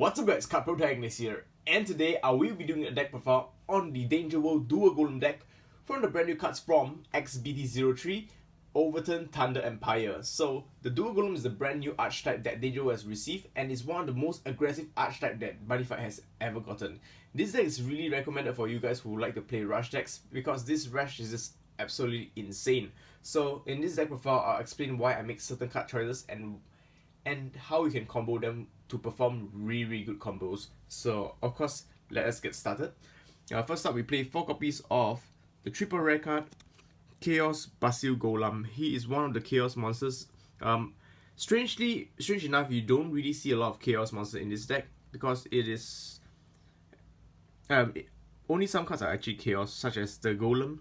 What's up guys, Card Protagonist here, and today I will be doing a deck profile on the Danger World Duel Golem deck from the brand new cards from XBT-03, Overturn Thunder Empire. So the Duel Golem is the brand new archetype that Danger World has received and is one of the most aggressive archetype that Buddyfight has ever gotten. This deck is really recommended for you guys who like to play rush decks because this rush is just absolutely insane. So in this deck profile, I'll explain why I make certain card choices and how you can combo them to perform really good combos. So of course, let us get started. First up, we play 4 copies of the triple rare card Chaos Duel Golem. He is one of the Chaos monsters. Strange enough, you don't really see a lot of Chaos monsters in this deck because it is only some cards are actually Chaos, such as the Golem,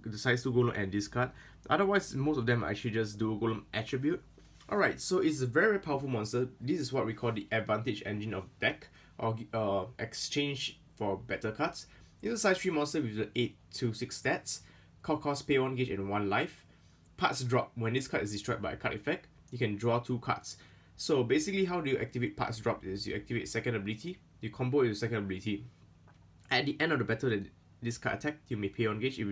the size 2 Golem, and this card. Otherwise, most of them are actually just Duel Golem attribute. Alright, so it's a very powerful monster. This is what we call the advantage engine of deck, or exchange for better cards. It's a size 3 monster with the 8 to 6 stats. Card cost, pay 1 gauge and 1 life. Parts drop. When this card is destroyed by a card effect, you can draw 2 cards. So basically, how do you activate parts drop is you activate second ability, you combo with your second ability. At the end of the battle that this card attacked, you may pay 1 gauge. If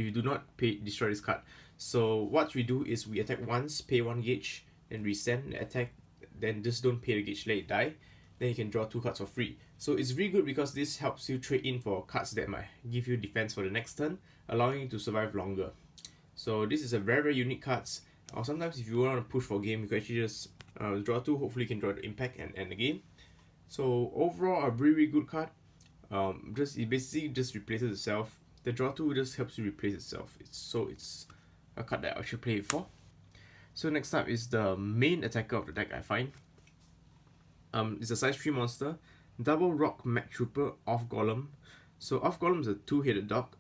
you do not destroy this card. So what we do is we attack once, pay 1 gauge, then resend the attack, then just don't pay the gauge, let it die. Then you can draw 2 cards for free. So it's really good because this helps you trade in for cards that might give you defense for the next turn, allowing you to survive longer. So this is a very unique cards. Or sometimes if you want to push for game, you can actually just draw 2, hopefully you can draw the impact and end the game. So overall, a really good card. It basically just replaces itself. The draw 2 just helps you replace itself. It's a card that I should play it for. So next up is the main attacker of the deck, I find. It's a size 3 monster, Double Rock Mech Trooper Off Golem. So Off Golem is a 2-headed dog.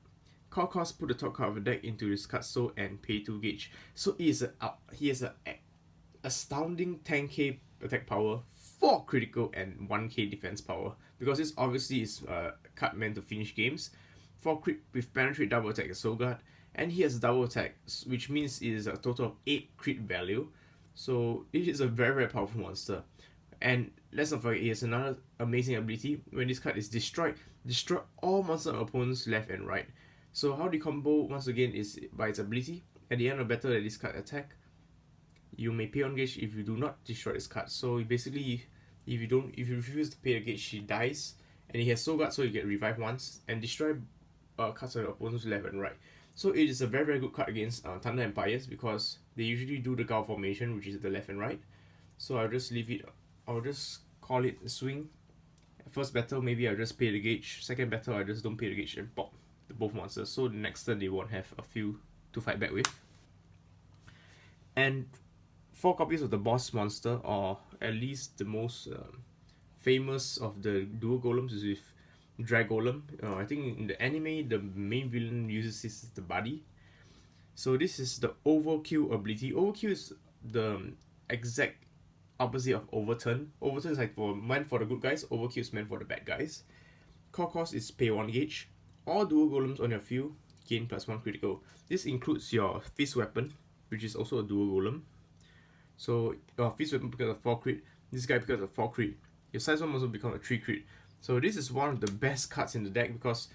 Card cost, put the top card of the deck into this card so and pay 2 gauge. So he has a astounding 10k attack power, 4 critical and 1k defense power. Because this obviously is a card meant to finish games. 4 crit with penetrate, double attack and soul guard. And he has double attack, which means it is a total of 8 crit value. So it is a very powerful monster. And let's not forget, he has another amazing ability. When this card is destroyed, destroy all monster opponents left and right. So how the combo once again is by its ability. At the end of battle that this card attack, you may pay 1 gauge if you do not destroy this card. So basically, if you refuse to pay the gauge, she dies. And he has soul guard, so you get revive once and destroy cards of the opponents left and right. So it is a very good card against Thunder Empires because they usually do the Gao formation, which is the left and right. So I'll just leave it. I'll just call it a swing. First battle, maybe I'll just pay the gauge. Second battle, I just don't pay the gauge and pop both monsters. So the next turn, they won't have a few to fight back with. And 4 copies of the boss monster, or at least the most famous of the Duel Golems, is with Drag Golem. I think in the anime, the main villain uses this as the Buddy. So this is the Overkill ability. Overkill is the exact opposite of Overturn. Overturn is like meant for the good guys. Overkill is meant for the bad guys. Core cost is pay 1 gauge. All Duel Golems on your field gain +1 critical. This includes your Fist Weapon, which is also a Duel Golem. So your Fist Weapon because of 4 crit. This guy because of 4 crit. Your size 1 also become a 3 crit. So this is one of the best cards in the deck because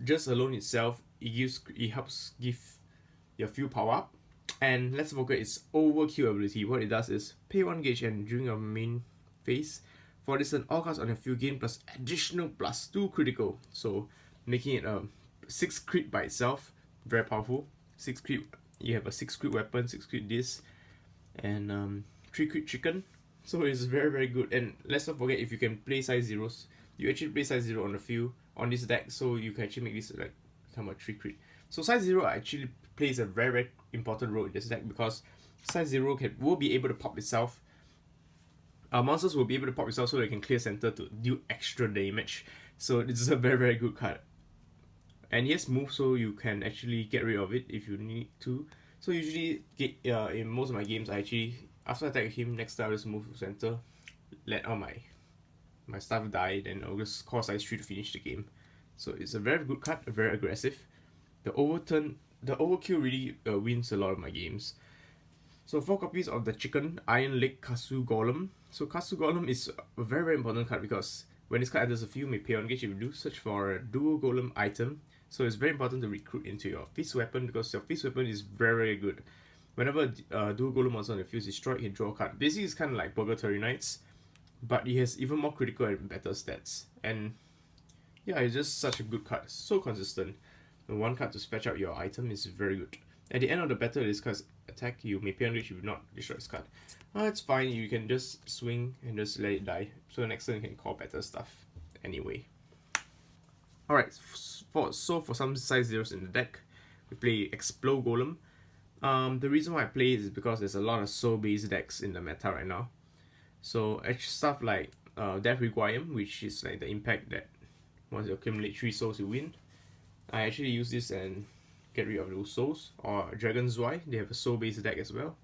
just alone itself, it helps give your field power up. And let's forget its Overkill ability. What it does is pay 1 gauge and during your main phase, for this turn, all cards on your field gain plus additional +2 critical. So making it 6 crit by itself, very powerful. 6 crit, you have a 6 crit weapon, 6 crit this, and 3 crit chicken. So it's very good. And let's not forget, if you can play size 0s, you actually play size 0 on the field on this deck, so you can actually make this like become a 3 crit. So size 0 actually plays a very important role in this deck because size 0 will be able to pop itself. Monsters will be able to pop itself so they can clear center to deal extra damage. So this is a very good card. And he has move, so you can actually get rid of it if you need to. So usually in most of my games, I actually, after I attack him, next time I'll just move to center, let all my stuff die, then I'll just call size 3 to finish the game. So it's a very good card, very aggressive. The Overkill really wins a lot of my games. So 4 copies of the Chicken Iron Leg Duel Golem. So Katsu Golem is a very, very important card because when this card enters the field, you may pay 1 gauge if you do search for a Duel Golem item. So it's very important to recruit into your fist weapon because your fist weapon is very, very good. Whenever Duel Golem monster on the field is destroyed, you can draw a card. Basically, it's kind of like Purgatory Knights, but it has even more critical and better stats. And yeah, it's just such a good card, so consistent. And 1 card to fetch out your item is very good. At the end of the battle, this card's attack, you may pay 1 gauge if you not destroy this card. It's fine, you can just swing and just let it die. So the next turn you can call better stuff anyway. Alright, for some size zeros in the deck, we play Explode Golem. The reason why I play it is because there's a lot of soul-based decks in the meta right now. So stuff like Death Requiem, which is like the impact that once you accumulate 3 souls you win. I actually use this and get rid of those souls. Or Dragon's Zwei, they have a soul-based deck as well.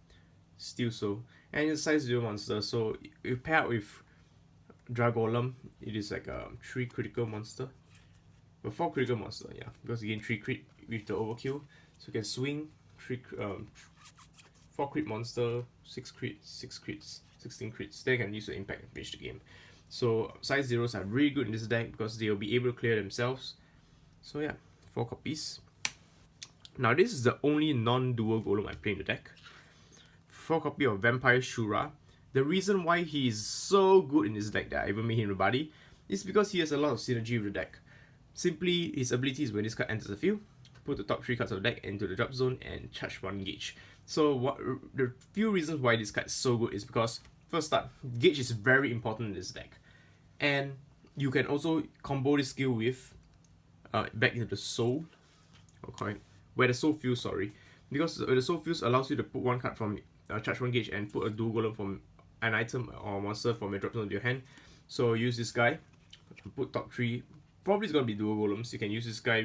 Steel Soul. And it's a size 0 monster, so you pair it with Golem, it is like a 3 critical monster. But 4 critical monster, yeah, because you gain 3 crit with the overkill. So you can swing 4 crit monster, 6 crits, 6 crits, 16 crits. Then you can use the impact and finish the game. So size zeros are really good in this deck because they'll be able to clear themselves. So yeah, 4 copies. Now this is the only non-dual golem I play in the deck. 4 copy of Vampire Shura. The reason why he is so good in this deck that I even made him a buddy is because he has a lot of synergy with the deck. Simply, his ability is when this card enters the field, put the top 3 cards of the deck into the drop zone and charge 1 gauge. So the few reasons why this card is so good is because, first up, gauge is very important in this deck. And you can also combo this skill with back into the soul, where the soul fuse, because the soul fuse allows you to put 1 card from charge 1 gauge and put a dual golem from an item or monster from your drop zone into your hand. So use this guy, put top 3, probably it's gonna be dual golems. You can use this guy,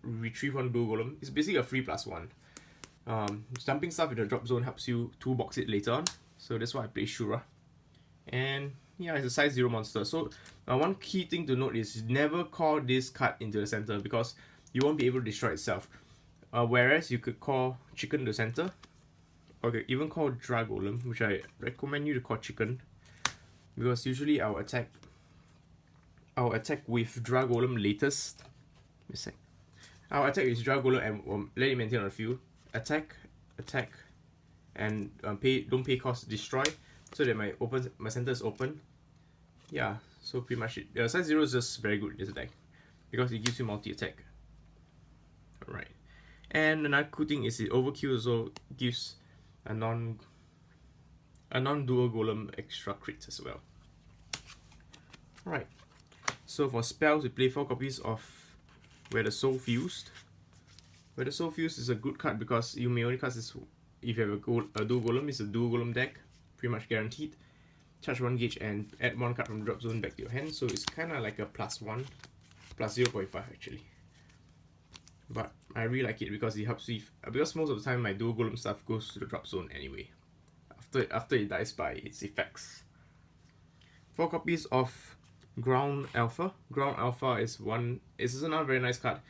retrieve 1 dual golem. It's basically a free +1. Dumping stuff in the drop zone helps you toolbox it later on. So that's why I play Shura. And yeah, it's a size 0 monster. So one key thing to note is never call this card into the center because you won't be able to destroy itself. Whereas you could call Chicken to the center. Okay, even call Golem, which I recommend you to call Chicken. Because usually I'll attack with Golem latest. I'll attack with Golem and let it maintain on the field. Attack, and don't pay cost, destroy, so that my center is open. Yeah, so pretty much it. Size 0 is just very good in this deck because it gives you multi-attack. Alright, and another cool thing is it overkill also gives a non-dual golem extra crits as well. Alright, so for spells we play 4 copies of Where the Soul Fused. Where the Soul Fused is a good card because you may only cast this if you have a dual golem. It's a dual golem deck, pretty much guaranteed. Charge 1 gauge and add 1 card from the drop zone back to your hand, so it's kinda like a +1, +0.5 actually. But I really like it because it helps with, because most of the time my dual golem stuff goes to the drop zone anyway, after it dies by its effects. 4 copies of Ground Alpha. Ground Alpha is another very nice card.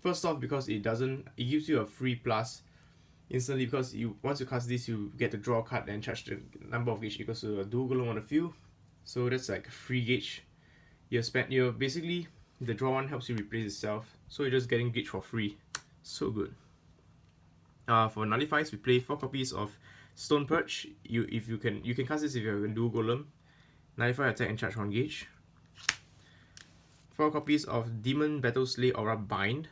First off, because it gives you a free plus instantly, because once you cast this you get to draw a card and charge the number of gauge equals to a dual golem on the field. So that's like free gauge. You're basically, the draw 1 helps you replace itself, so you're just getting gauge for free. So good. For nullifies we play 4 copies of Stone Purge. You can cast this if you have a dual golem. Nullify attack and charge 1 gauge. 4 copies of Demon Battleslay Aura Bind.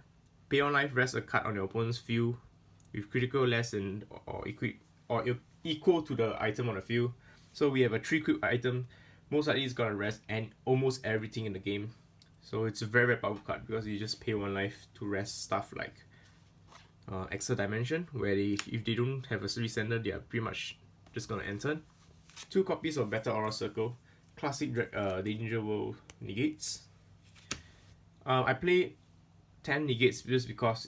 Pay on life, rest a card on your opponent's field with critical less than or equal to the item on the field. So we have a 3 equip item. Most likely it's gonna rest and almost everything in the game. So it's a very, very powerful card because you just pay 1 life to rest stuff like Extra Dimension, where if they don't have a 3 sender, they are pretty much just gonna enter. 2 copies of Battle Aura Circle. Classic Danger World negates. I play 10 negates just because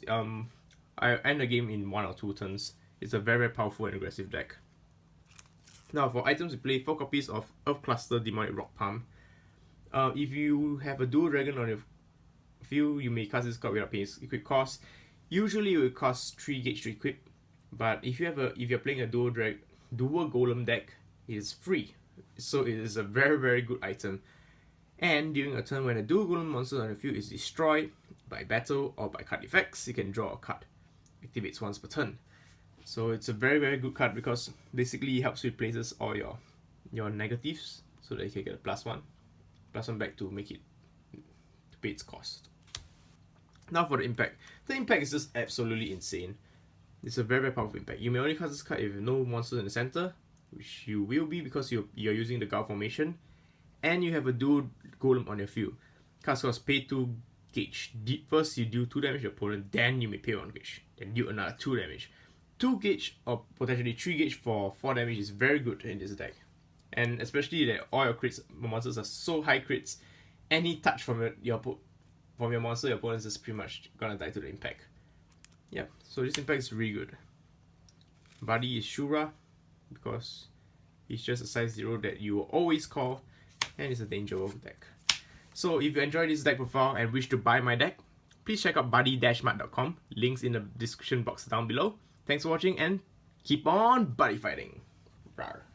I end the game in 1 or 2 turns. It's a very, very powerful and aggressive deck. Now for items, we play 4 copies of Earth Cluster Demonic Rock Palm. If you have a dual dragon on your field, you may cast this card without paying equip cost. Usually it will cost 3 gauge to equip, but if you're playing a dual golem deck, it is free. so it is a very good item. And during a turn when a Duel Golem monster on the field is destroyed by battle or by card effects, you can draw a card. Activates once per turn. So it's a very good card because basically it helps replaces all your negatives so that you can get a +1 back to make it to pay its cost. Now for the impact. The impact is just absolutely insane. It's a very powerful impact. You may only cast this card if you have no monsters in the center, which you will be because you're using the Gao formation, and you have a Duel Golem on your field. Cast cost pay 2 gauge. First you deal 2 damage to your opponent, then you may pay 1 gauge, then deal another 2 damage. 2 gauge or potentially 3 gauge for 4 damage is very good in this deck. And especially that all your crits monsters are so high crits, any touch from your monster, your opponent is pretty much gonna die to the impact. Yeah, so this impact is really good. Buddy is Shura because he's just a size 0 that you will always call, and it's a dangerous deck. So if you enjoyed this deck profile and wish to buy my deck, please check out Buddy-Mart.com. Links in the description box down below. Thanks for watching and keep on buddy fighting. Rawr.